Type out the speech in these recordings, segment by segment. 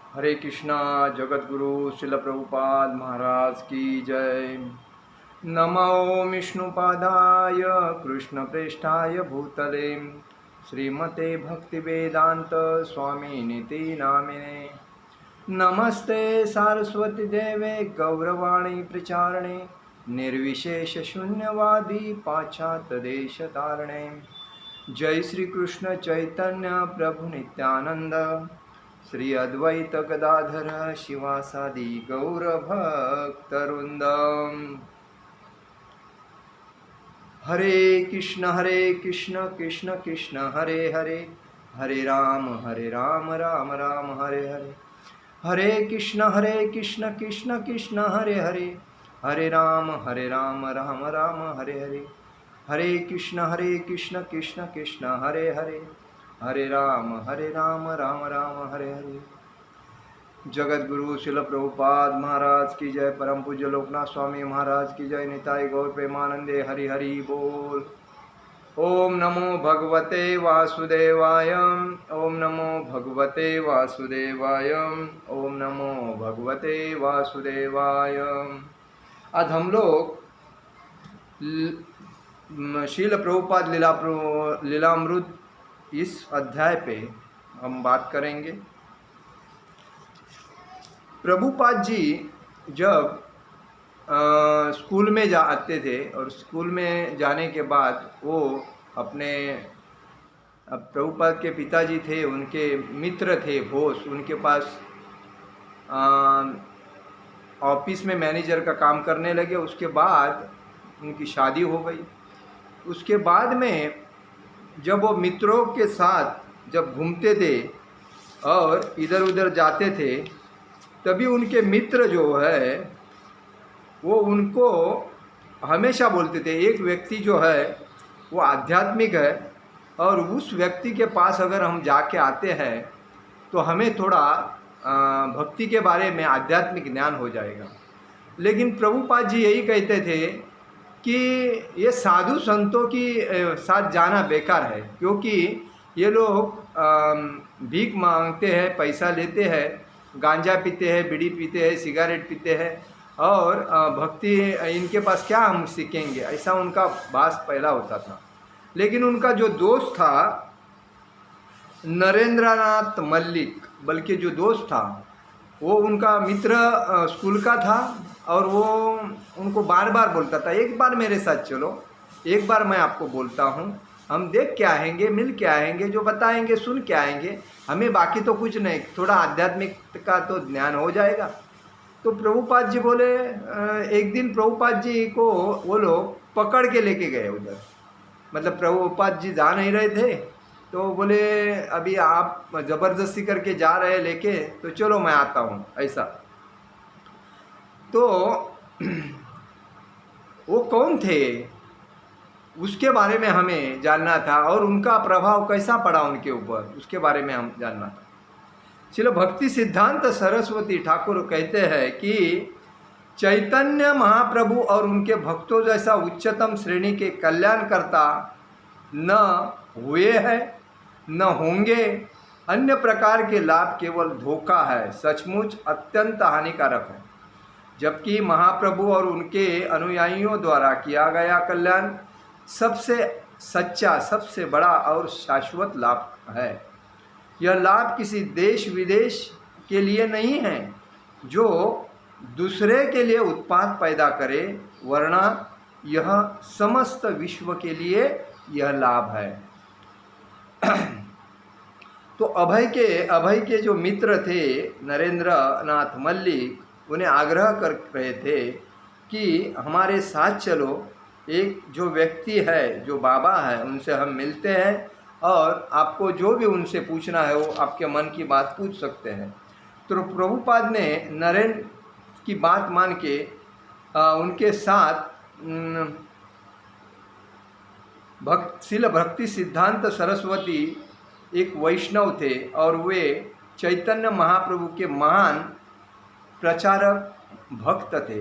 हरे कृष्णा। जगत गुरु शिल प्रभुपाद महाराज की जय। नमो विष्णुपादाय कृष्ण प्रेष्ठाय भूतले श्रीमते भक्ति वेदांत स्वामी नीति नामिने। नमस्ते सारस्वती देवे गौरवाणी प्रचारणे निर्विशेष शून्यवादी पाश्चात्य देश तारणे। जय श्री कृष्ण चैतन्य प्रभु नित्यानंद श्री अद्वैत गदाधर शिवासादि गौर भक्तवृंद। हरे कृष्ण कृष्ण कृष्ण हरे हरे, हरे राम राम राम हरे हरे। हरे कृष्ण कृष्ण कृष्ण हरे हरे, हरे राम राम राम हरे हरे। हरे कृष्ण कृष्ण कृष्ण हरे हरे, हरे राम राम राम हरे हरे। जगत गुरु शिल प्रभुपाद महाराज की जय। परम पूज्य लोकनाथ स्वामी महाराज की जय। निताई गौर प्रेमानंदे हरि हरि बोल। ओम नमो भगवते वासुदेवाय, ओम नमो भगवते वासुदेवाय, ओम नमो भगवते वासुदेवाय। आज हम लोग शील प्रभुपाद लीलामृत इस अध्याय पे हम बात करेंगे। प्रभुपाद जी जब स्कूल में आते थे और स्कूल में जाने के बाद वो अपने प्रभुपाद के पिताजी थे, उनके मित्र थे बोस, उनके पास ऑफिस में मैनेजर का काम करने लगे। उसके बाद उनकी शादी हो गई। उसके बाद में जब वो मित्रों के साथ जब घूमते थे और इधर उधर जाते थे, तभी उनके मित्र जो है वो उनको हमेशा बोलते थे, एक व्यक्ति जो है वो आध्यात्मिक है और उस व्यक्ति के पास अगर हम जाके आते हैं तो हमें थोड़ा भक्ति के बारे में आध्यात्मिक ज्ञान हो जाएगा। लेकिन प्रभुपाद जी यही कहते थे कि ये साधु संतों की साथ जाना बेकार है, क्योंकि ये लोग भीख मांगते हैं, पैसा लेते हैं, गांजा पीते हैं, बीड़ी पीते हैं, सिगरेट पीते हैं और भक्ति इनके पास क्या हम सीखेंगे, ऐसा उनका भास पहला होता था। लेकिन उनका जो दोस्त था नरेंद्रनाथ मल्लिक, बल्कि जो दोस्त था वो उनका मित्र स्कूल का था और वो उनको बार बार बोलता था, एक बार मेरे साथ चलो, एक बार मैं आपको बोलता हूँ, हम देख के आएंगे, मिल के आएंगे, जो बताएंगे सुन के आएंगे, हमें बाकी तो कुछ नहीं, थोड़ा आध्यात्मिक का तो ज्ञान हो जाएगा। तो प्रभुपाद जी बोले, एक दिन प्रभुपाद जी को वो लोग पकड़ के लेके गए उधर, मतलब प्रभुपाद जी जा नहीं रहे थे तो बोले अभी आप ज़बरदस्ती करके जा रहे हैं लेके, तो चलो मैं आता हूँ, ऐसा। तो वो कौन थे उसके बारे में हमें जानना था और उनका प्रभाव कैसा पड़ा उनके ऊपर, उसके बारे में हम जानना था। चलो, भक्ति सिद्धांत सरस्वती ठाकुर कहते हैं कि चैतन्य महाप्रभु और उनके भक्तों जैसा उच्चतम श्रेणी के कल्याणकर्ता न हुए हैं न होंगे। अन्य प्रकार के लाभ केवल धोखा है, सचमुच अत्यंत हानिकारक है। जबकि महाप्रभु और उनके अनुयायियों द्वारा किया गया कल्याण सबसे सच्चा, सबसे बड़ा और शाश्वत लाभ है। यह लाभ किसी देश विदेश के लिए नहीं है जो दूसरे के लिए उत्पाद पैदा करे, वरना यह समस्त विश्व के लिए यह लाभ है। तो अभय के जो मित्र थे नरेंद्रनाथ मल्लिक, उन्हें आग्रह कर रहे थे कि हमारे साथ चलो, एक जो व्यक्ति है, जो बाबा है, उनसे हम मिलते हैं और आपको जो भी उनसे पूछना है वो आपके मन की बात पूछ सकते हैं। तो प्रभुपाद ने नरेंद्र की बात मान के उनके साथ शील भक्ति सिद्धांत सरस्वती एक वैष्णव थे और वे चैतन्य महाप्रभु के महान प्रचारक भक्त थे।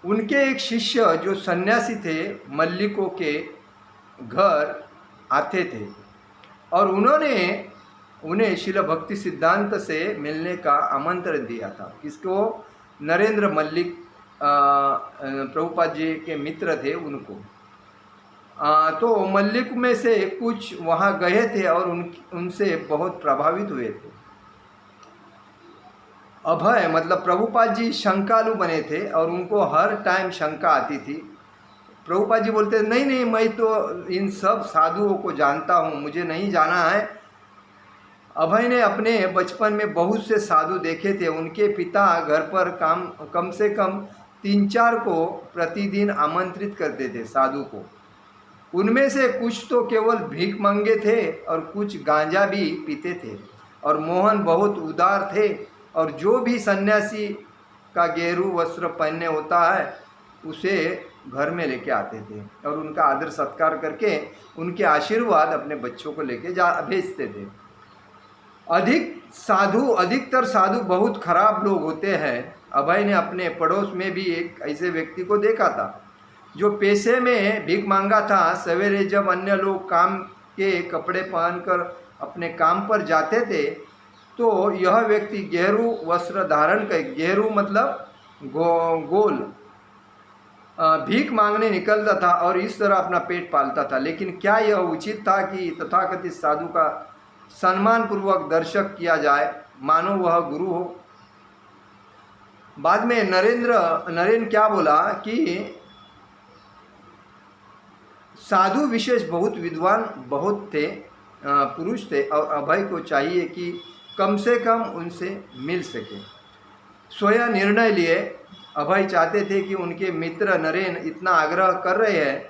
उनके एक शिष्य जो सन्यासी थे, मल्लिकों के घर आते थे और उन्होंने उन्हें शिल भक्ति सिद्धांत से मिलने का आमंत्रण दिया था। किसको? नरेंद्र मल्लिक प्रभुपाद जी के मित्र थे उनको। तो मल्लिक में से कुछ वहाँ गए थे और उनसे बहुत प्रभावित हुए थे। अभय मतलब प्रभुपाद जी शंकालु बने थे और उनको हर टाइम शंका आती थी। प्रभुपाद जी बोलते नहीं नहीं, मैं तो इन सब साधुओं को जानता हूँ, मुझे नहीं जाना है। अभय ने अपने बचपन में बहुत से साधु देखे थे। उनके पिता घर पर कम से कम 3-4 को प्रतिदिन आमंत्रित करते थे साधु को। उनमें से कुछ तो केवल भीख मांगे थे और कुछ गांजा भी पीते थे। और मोहन बहुत उदार थे और जो भी सन्यासी का गेरू वस्त्र पहनने होता है उसे घर में लेके आते थे और उनका आदर सत्कार करके उनके आशीर्वाद अपने बच्चों को लेके भेजते थे। अधिकतर साधु बहुत खराब लोग होते हैं। अभय ने अपने पड़ोस में भी एक ऐसे व्यक्ति को देखा था जो पेशे में भीख मांगा था। सवेरे जब अन्य लोग काम के कपड़े पहनकर अपने काम पर जाते थे तो यह व्यक्ति गेरू वस्त्र धारण कर, गेरू मतलब गोल भीख मांगने निकलता था और इस तरह अपना पेट पालता था। लेकिन क्या यह उचित था कि तथाकथित साधु का सम्मान पूर्वक दर्शक किया जाए, मानो वह गुरु हो? बाद में नरेन क्या बोला कि साधु विशेष बहुत विद्वान बहुत थे, पुरुष थे और अभय को चाहिए कि कम से कम उनसे मिल सके। स्वयं निर्णय लिए अभय चाहते थे कि उनके मित्र नरेन इतना आग्रह कर रहे हैं,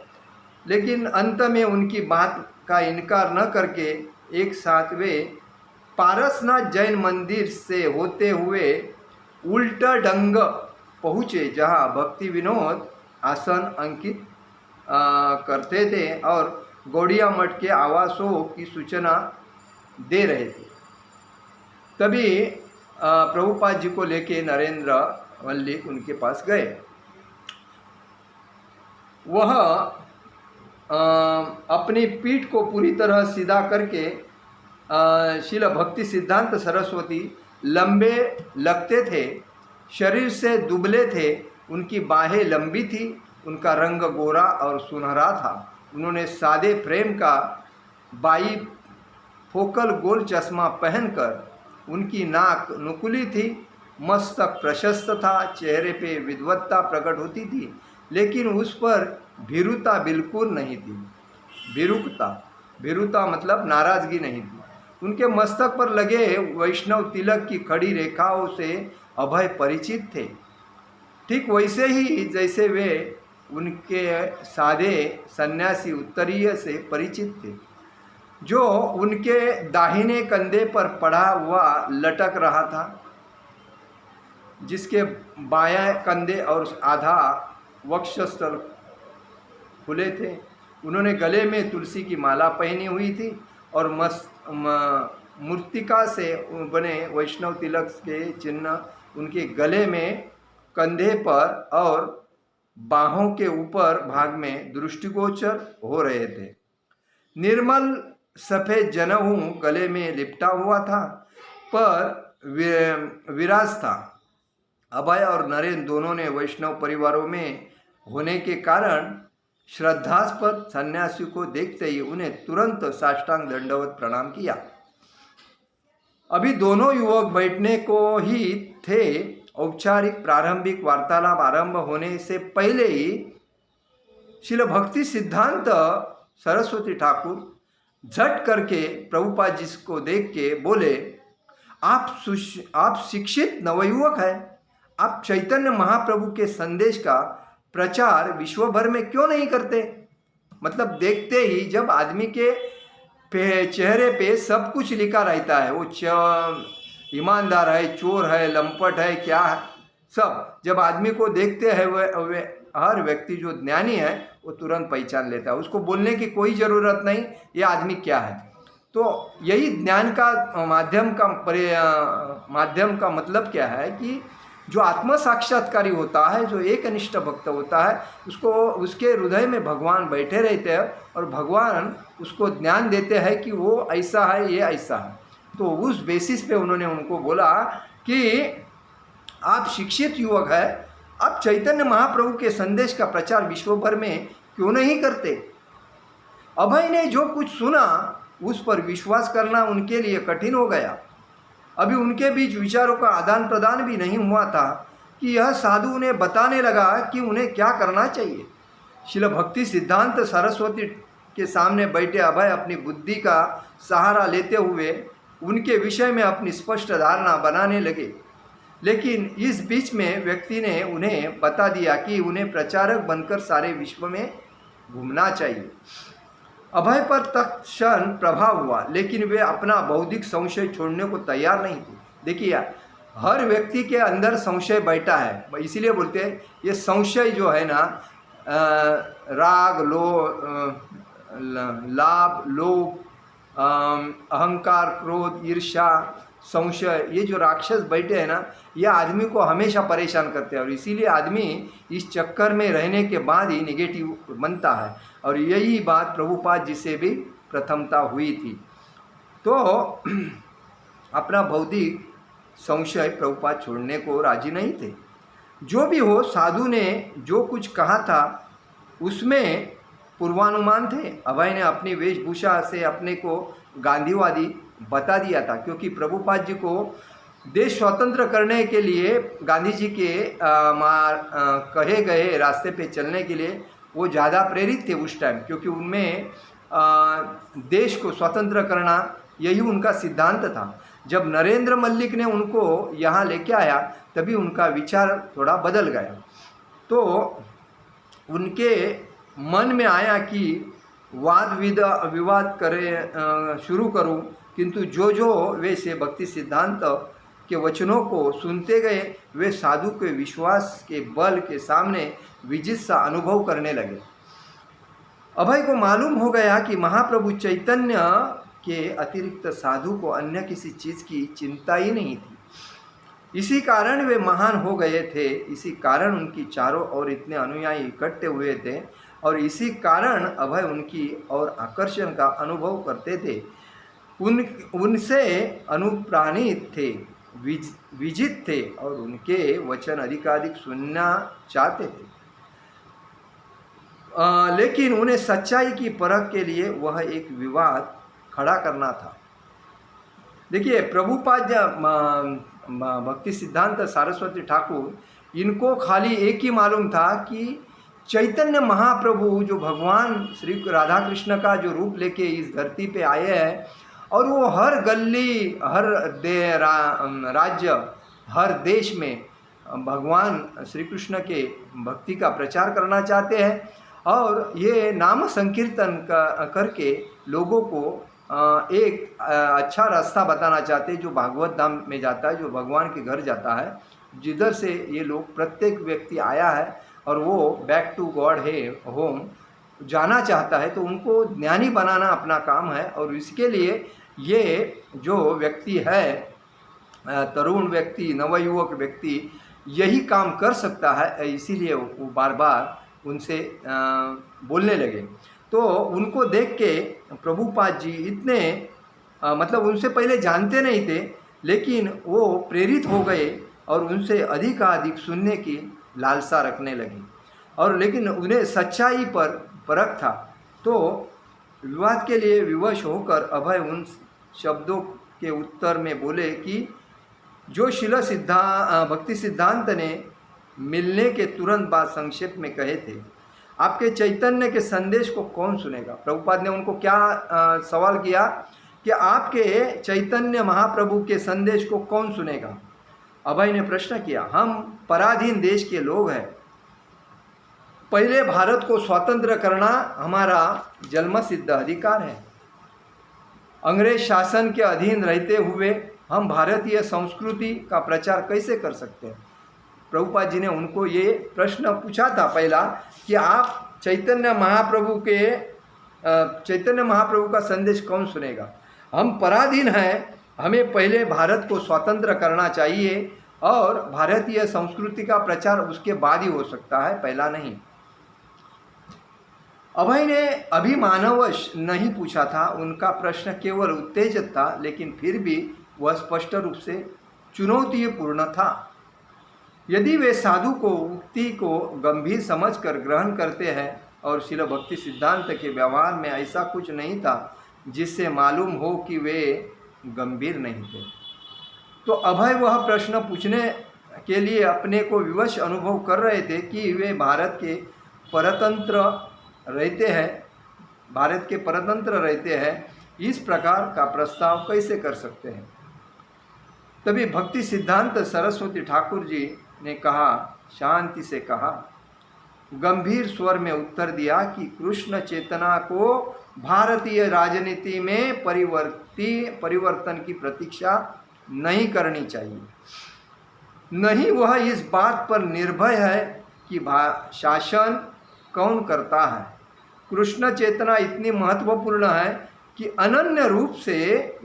लेकिन अंत में उनकी बात का इनकार न करके एक साथ वे पारसनाथ जैन मंदिर से होते हुए उल्टा डंग पहुँचे, जहाँ भक्ति विनोद आसन अंकित करते थे और गौड़िया मठ के आवासों की सूचना दे रहे थे। तभी प्रभुपाद जी को लेके नरेंद्र मल्लिक उनके पास गए। वह अपनी पीठ को पूरी तरह सीधा करके शिल भक्ति सिद्धांत सरस्वती लंबे लगते थे, शरीर से दुबले थे, उनकी बाहें लंबी थी, उनका रंग गोरा और सुनहरा था। उन्होंने सादे फ्रेम का बाई फोकल गोल चश्मा पहनकर, उनकी नाक नुकीली थी, मस्तक प्रशस्त था, चेहरे पे विद्वत्ता प्रकट होती थी, लेकिन उस पर भीरुता बिल्कुल नहीं थी। भीरुता मतलब नाराजगी नहीं थी। उनके मस्तक पर लगे वैष्णव तिलक की खड़ी रेखाओं से अभय परिचित थे, ठीक वैसे ही जैसे वे उनके सादे सन्यासी उत्तरीय से परिचित थे, जो उनके दाहिने कंधे पर पड़ा हुआ लटक रहा था, जिसके बाएं कंधे और आधा वक्षस्थल खुले थे। उन्होंने गले में तुलसी की माला पहनी हुई थी और मूर्तिका से बने वैष्णव तिलक के चिन्ह उनके गले में, कंधे पर और बाहों के ऊपर भाग में दृष्टिगोचर हो रहे थे। निर्मल सफ़ेद जनेऊ गले में लिपटा हुआ था, पर विराज था। अभय और नरेन दोनों ने वैष्णव परिवारों में होने के कारण श्रद्धास्पद सन्यासी को देखते ही उन्हें तुरंत साष्टांग दंडवत प्रणाम किया। अभी दोनों युवक बैठने को ही थे। औपचारिक प्रारंभिक वार्तालाप आरंभ होने से पहले ही शिल भक्ति सिद्धांत सरस्वती ठाकुर झट करके प्रभुपाद जी को देख के बोले, आप शिक्षित नवयुवक हैं, आप चैतन्य महाप्रभु के संदेश का प्रचार विश्व भर में क्यों नहीं करते? मतलब देखते ही जब आदमी के चेहरे पे सब कुछ लिखा रहता है, वो ईमानदार है, चोर है, लंपट है, क्या है, सब जब आदमी को देखते हैं वे हर व्यक्ति जो ज्ञानी है वो तुरंत पहचान लेता है, उसको बोलने की कोई ज़रूरत नहीं ये आदमी क्या है। तो यही ज्ञान का माध्यम का मतलब क्या है कि जो आत्म साक्षात्कारी होता है, जो एक अनिष्ठ भक्त होता है, उसको उसके हृदय में भगवान बैठे रहते हैं और भगवान उसको ज्ञान देते हैं कि वो ऐसा है, ये ऐसा है। तो उस बेसिस पे उन्होंने उनको बोला कि आप शिक्षित युवक हैं, आप चैतन्य महाप्रभु के संदेश का प्रचार विश्व भर में क्यों नहीं करते। अभय ने जो कुछ सुना उस पर विश्वास करना उनके लिए कठिन हो गया। अभी उनके बीच विचारों का आदान प्रदान भी नहीं हुआ था कि यह साधु उन्हें बताने लगा कि उन्हें क्या करना चाहिए। श्रील भक्ति सिद्धांत सरस्वती के सामने बैठे अभय अपनी बुद्धि का सहारा लेते हुए उनके विषय में अपनी स्पष्ट धारणा बनाने लगे। लेकिन इस बीच में व्यक्ति ने उन्हें बता दिया कि उन्हें प्रचारक बनकर सारे विश्व में घूमना चाहिए। अभय पर तत्क्षण प्रभाव हुआ, लेकिन वे अपना बौद्धिक संशय छोड़ने को तैयार नहीं थे। देखिए यार, हर व्यक्ति के अंदर संशय बैठा है, इसीलिए बोलते हैं ये संशय जो है ना, राग, लाभ, लोभ, अहंकार, क्रोध, ईर्ष्या, संशय, ये जो राक्षस बैठे हैं ना, ये आदमी को हमेशा परेशान करते हैं और इसीलिए आदमी इस चक्कर में रहने के बाद ही नेगेटिव बनता है। और यही बात प्रभुपाद जी से भी प्रथमता हुई थी। तो अपना बौद्धिक संशय प्रभुपाद छोड़ने को राजी नहीं थे। जो भी हो, साधु ने जो कुछ कहा था उसमें पूर्वानुमान थे। अभय ने अपनी वेशभूषा से अपने को गांधीवादी बता दिया था, क्योंकि प्रभुपाद जी को देश स्वतंत्र करने के लिए गांधी जी के कहे गए रास्ते पे चलने के लिए वो ज़्यादा प्रेरित थे उस टाइम, क्योंकि उनमें देश को स्वतंत्र करना यही उनका सिद्धांत था। जब नरेंद्र मल्लिक ने उनको यहाँ लेके आया तभी उनका विचार थोड़ा बदल गया। तो उनके मन में आया कि वाद विवाद शुरू करूं, किंतु जो वे से भक्ति सिद्धांत के वचनों को सुनते गए वे साधु के विश्वास के बल के सामने विजित सा अनुभव करने लगे। अभय को मालूम हो गया कि महाप्रभु चैतन्य के अतिरिक्त साधु को अन्य किसी चीज़ की चिंता ही नहीं थी। इसी कारण वे महान हो गए थे, इसी कारण उनकी चारों ओर इतने अनुयायी इकट्ठे हुए थे और इसी कारण अभय उनकी और आकर्षण का अनुभव करते थे, उनसे अनुप्राणित थे, विजित थे और उनके वचन अधिकाधिक सुनना चाहते थे। लेकिन उन्हें सच्चाई की परख के लिए वह एक विवाद खड़ा करना था। देखिए, प्रभुपाद भक्ति सिद्धांत सरस्वती ठाकुर, इनको खाली एक ही मालूम था कि चैतन्य महाप्रभु जो भगवान श्री राधा कृष्ण का जो रूप लेके इस धरती पे आए हैं और वो हर गली, हर राज्य, हर देश में भगवान श्री कृष्ण के भक्ति का प्रचार करना चाहते हैं और ये नाम संकीर्तन करके लोगों को एक अच्छा रास्ता बताना चाहते हैं जो भागवत धाम में जाता है, जो भगवान के घर जाता है, जिधर से ये लोग प्रत्येक व्यक्ति आया है और वो बैक टू गॉड है होम जाना चाहता है, तो उनको ज्ञानी बनाना अपना काम है। और इसके लिए ये जो व्यक्ति है, तरुण व्यक्ति, नवयुवक व्यक्ति, यही काम कर सकता है। इसीलिए वो बार बार उनसे बोलने लगे। तो उनको देख के प्रभुपाद जी इतने मतलब उनसे पहले जानते नहीं थे, लेकिन वो प्रेरित हो गए और उनसे अधिकाधिक सुनने की लालसा रखने लगे। और लेकिन उन्हें सच्चाई पर परख था, तो विवाद के लिए विवश होकर अभय उन शब्दों के उत्तर में बोले कि जो श्रील भक्ति सिद्धांत ने मिलने के तुरंत बाद संक्षेप में कहे थे, आपके चैतन्य के संदेश को कौन सुनेगा। प्रभुपाद ने उनको क्या सवाल किया कि आपके चैतन्य महाप्रभु के संदेश को कौन सुनेगा। अभय ने प्रश्न किया, हम पराधीन देश के लोग हैं, पहले भारत को स्वतंत्र करना हमारा जन्मसिद्ध अधिकार है। अंग्रेज शासन के अधीन रहते हुए हम भारतीय संस्कृति का प्रचार कैसे कर सकते हैं। प्रभुपाद जी ने उनको ये प्रश्न पूछा था पहला कि आप चैतन्य महाप्रभु का संदेश कौन सुनेगा। हम पराधीन हैं, हमें पहले भारत को स्वतंत्र करना चाहिए और भारतीय संस्कृति का प्रचार उसके बाद ही हो सकता है, पहला नहीं। अभय ने अभिमानवश नहीं पूछा था, उनका प्रश्न केवल उत्तेजक था, लेकिन फिर भी वह स्पष्ट रूप से चुनौतीपूर्ण था। यदि वे साधु को उक्ति को गंभीर समझकर ग्रहण करते हैं और शिल भक्ति सिद्धांत के व्यवहार में ऐसा कुछ नहीं था जिससे मालूम हो कि वे गंभीर नहीं थे, तो अभय वह प्रश्न पूछने के लिए अपने को विवश अनुभव कर रहे थे कि वे भारत के परतंत्र रहते हैं, इस प्रकार का प्रस्ताव कैसे कर सकते हैं। तभी भक्ति सिद्धांत सरस्वती ठाकुर जी ने कहा, शांति से कहा, गंभीर स्वर में उत्तर दिया कि कृष्ण चेतना को भारतीय राजनीति में परिवर्तन की प्रतीक्षा नहीं करनी चाहिए। नहीं वह इस बात पर निर्भय है कि शासन कौन करता है। कृष्ण चेतना इतनी महत्वपूर्ण है कि अनन्य रूप से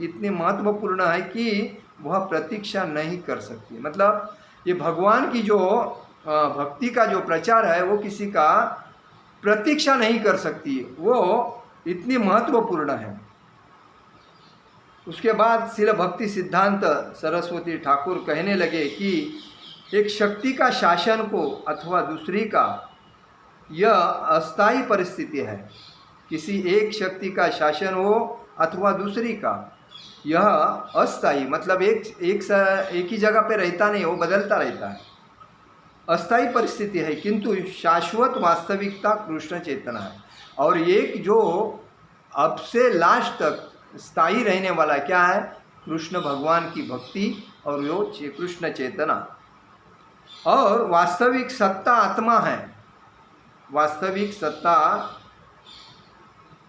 इतनी महत्वपूर्ण है कि वह प्रतीक्षा नहीं कर सकती। मतलब ये भगवान की जो भक्ति का जो प्रचार है वो किसी का प्रतीक्षा नहीं कर सकती, वो इतनी महत्वपूर्ण है। उसके बाद शिल भक्ति सिद्धांत सरस्वती ठाकुर कहने लगे कि एक शक्ति का शासन को अथवा दूसरी का, यह अस्थायी परिस्थिति है। किसी एक शक्ति का शासन हो अथवा दूसरी का, यह अस्थायी मतलब एक ही जगह पे रहता नहीं, वो बदलता रहता है, अस्थायी परिस्थिति है। किंतु शाश्वत वास्तविकता कृष्ण चेतना है, और एक जो अब से लास्ट तक स्थायी रहने वाला क्या है, कृष्ण भगवान की भक्ति और वो कृष्ण चेतना। और वास्तविक सत्ता आत्मा है, वास्तविक सत्ता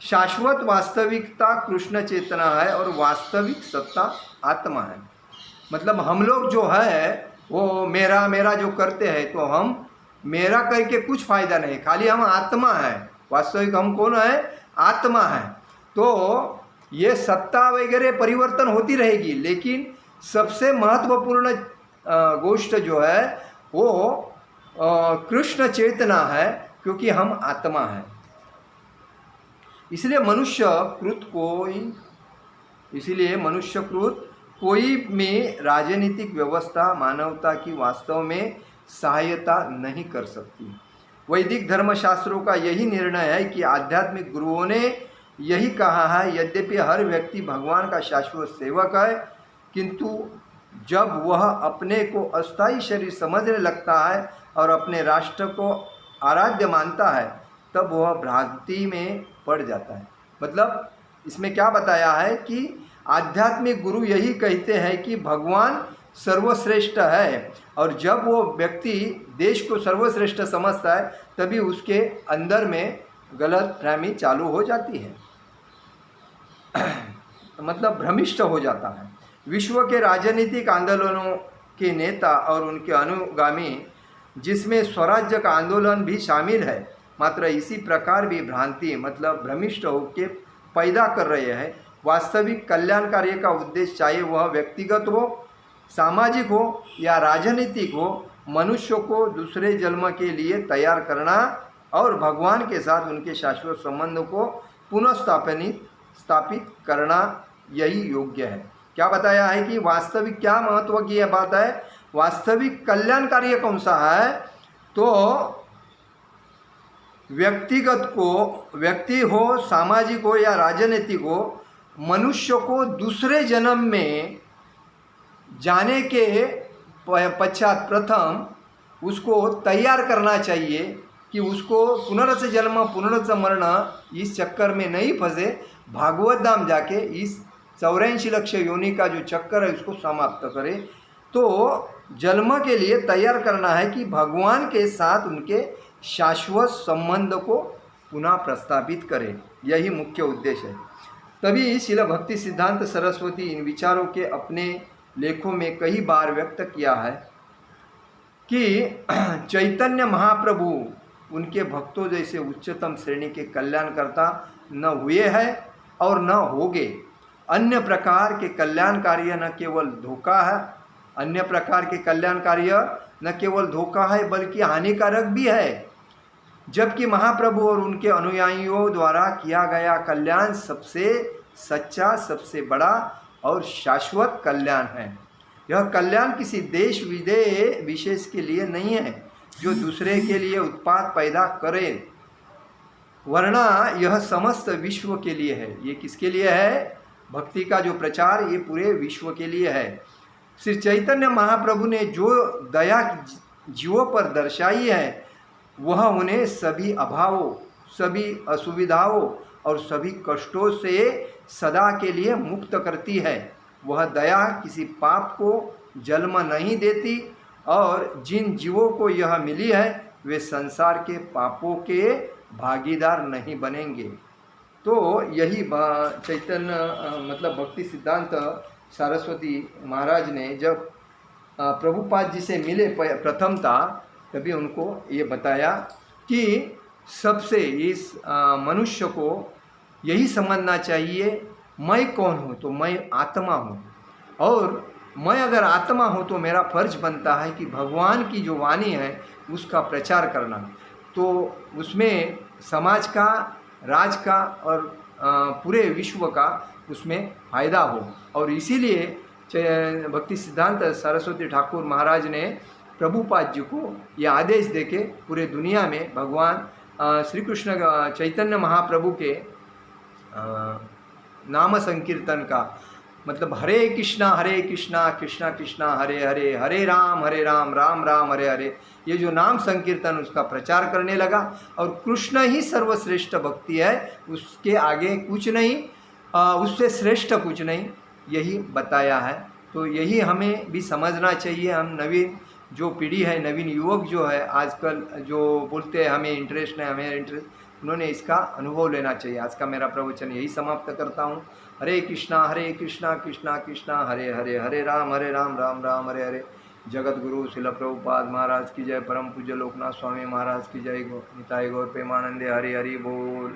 शाश्वत वास्तविकता कृष्ण चेतना है और वास्तविक सत्ता आत्मा है। मतलब हम लोग जो है वो मेरा मेरा जो करते हैं, तो हम मेरा करके कुछ फायदा नहीं, खाली हम आत्मा है, वास्तविक हम कौन है, आत्मा है। तो ये सत्ता वगैरह परिवर्तन होती रहेगी, लेकिन सबसे महत्वपूर्ण गोष्ठ जो है वो कृष्ण चेतना है, क्योंकि हम आत्मा हैं। इसलिए मनुष्यकृत कोई में राजनीतिक व्यवस्था मानवता की वास्तव में सहायता नहीं कर सकती। वैदिक धर्मशास्त्रों का यही निर्णय है कि आध्यात्मिक गुरुओं ने यही कहा है, यद्यपि हर व्यक्ति भगवान का शाश्वत सेवक है, किंतु जब वह अपने को अस्थायी शरीर समझने लगता है और अपने राष्ट्र को आराध्य मानता है, तब वह भ्रांति में पड़ जाता है। मतलब इसमें क्या बताया है कि आध्यात्मिक गुरु यही कहते हैं कि भगवान सर्वश्रेष्ठ है, और जब वो व्यक्ति देश को सर्वश्रेष्ठ समझता है तभी उसके अंदर में गलत फहमी चालू हो जाती है, मतलब भ्रमिष्ट हो जाता है। विश्व के राजनीतिक आंदोलनों के नेता और उनके अनुगामी, जिसमें स्वराज्य का आंदोलन भी शामिल है, मात्र इसी प्रकार भी भ्रांति मतलब भ्रमिष्ट होकर पैदा कर रहे हैं। वास्तविक कल्याण कार्य का उद्देश्य, चाहे वह व्यक्तिगत हो, सामाजिक हो या राजनीतिक हो, मनुष्य को दूसरे जन्म के लिए तैयार करना और भगवान के साथ उनके शाश्वत संबंध को पुनः स्थापित करना, यही योग्य है। क्या बताया है कि वास्तविक क्या महत्व की यह बात है, वास्तविक कल्याण कार्य कौन सा है, तो व्यक्तिगत को, व्यक्ति हो, सामाजिक हो या राजनीतिक हो, मनुष्य को दूसरे जन्म में जाने के पश्चात प्रथम उसको तैयार करना चाहिए कि उसको पुनर्स जन्म पुनर्स मरण इस चक्कर में नहीं फंसे, भागवत धाम जाके इस 84 लक्ष योनि का जो चक्कर है उसको समाप्त करे। तो जन्म के लिए तैयार करना है कि भगवान के साथ उनके शाश्वत संबंध को पुनः प्रस्तापित करें, यही मुख्य उद्देश्य है। तभी शिल भक्ति सिद्धांत सरस्वती इन विचारों के अपने लेखों में कई बार व्यक्त किया है कि चैतन्य महाप्रभु उनके भक्तों जैसे उच्चतम श्रेणी के कल्याणकर्ता न हुए हैं और न होंगे। अन्य प्रकार के कल्याण कार्य न केवल धोखा है, अन्य प्रकार के कल्याण कार्य न केवल धोखा है बल्कि हानिकारक भी है। जबकि महाप्रभु और उनके अनुयायियों द्वारा किया गया कल्याण सबसे सच्चा, सबसे बड़ा और शाश्वत कल्याण है। यह कल्याण किसी देश विशेष के लिए नहीं है जो दूसरे के लिए उत्पाद पैदा करे, वरना यह समस्त विश्व के लिए है। ये किसके लिए है? भक्ति का जो प्रचार ये पूरे विश्व के लिए है। श्री चैतन्य महाप्रभु ने जो दया जीवों पर दर्शाई है वह उन्हें सभी अभावों, सभी असुविधाओं और सभी कष्टों से सदा के लिए मुक्त करती है। वह दया किसी पाप को जन्म नहीं देती और जिन जीवों को यह मिली है वे संसार के पापों के भागीदार नहीं बनेंगे। तो यही चैतन्य मतलब भक्ति सिद्धांत सरस्वती महाराज ने जब प्रभुपाद जी से मिले प्रथम था तभी उनको ये बताया कि सबसे इस मनुष्य को यही समझना चाहिए, मैं कौन हूँ? तो मैं आत्मा हूँ, और मैं अगर आत्मा हूँ तो मेरा फर्ज बनता है कि भगवान की जो वाणी है उसका प्रचार करना, तो उसमें समाज का, राज का और पूरे विश्व का उसमें फ़ायदा हो। और इसीलिए भक्ति सिद्धांत सरस्वती ठाकुर महाराज ने प्रभुपाद जी को ये आदेश देके पूरे दुनिया में भगवान श्री कृष्ण चैतन्य महाप्रभु के नाम संकीर्तन का मतलब हरे कृष्णा कृष्णा कृष्णा हरे हरे, हरे राम राम राम हरे हरे, ये जो नाम संकीर्तन उसका प्रचार करने लगा। और कृष्ण ही सर्वश्रेष्ठ भक्ति है, उसके आगे कुछ नहीं, उससे श्रेष्ठ कुछ नहीं, यही बताया है। तो यही हमें भी समझना चाहिए। हम नवीन जो पीढ़ी है, नवीन युवक जो है आजकल जो बोलते हैं हमें इंटरेस्ट नहीं, हमें इंटरेस्ट, उन्होंने इसका अनुभव लेना चाहिए। आज का मेरा प्रवचन यही समाप्त करता हूँ। हरे कृष्णा कृष्णा कृष्णा हरे हरे, हरे राम राम राम हरे हरे। जगत गुरु शिल प्रभुपाद महाराज की जय, परम पूज्य लोकनाथ स्वामी महाराज की जय, निताई गौर प्रेमानंदे, हरि हरि बोल।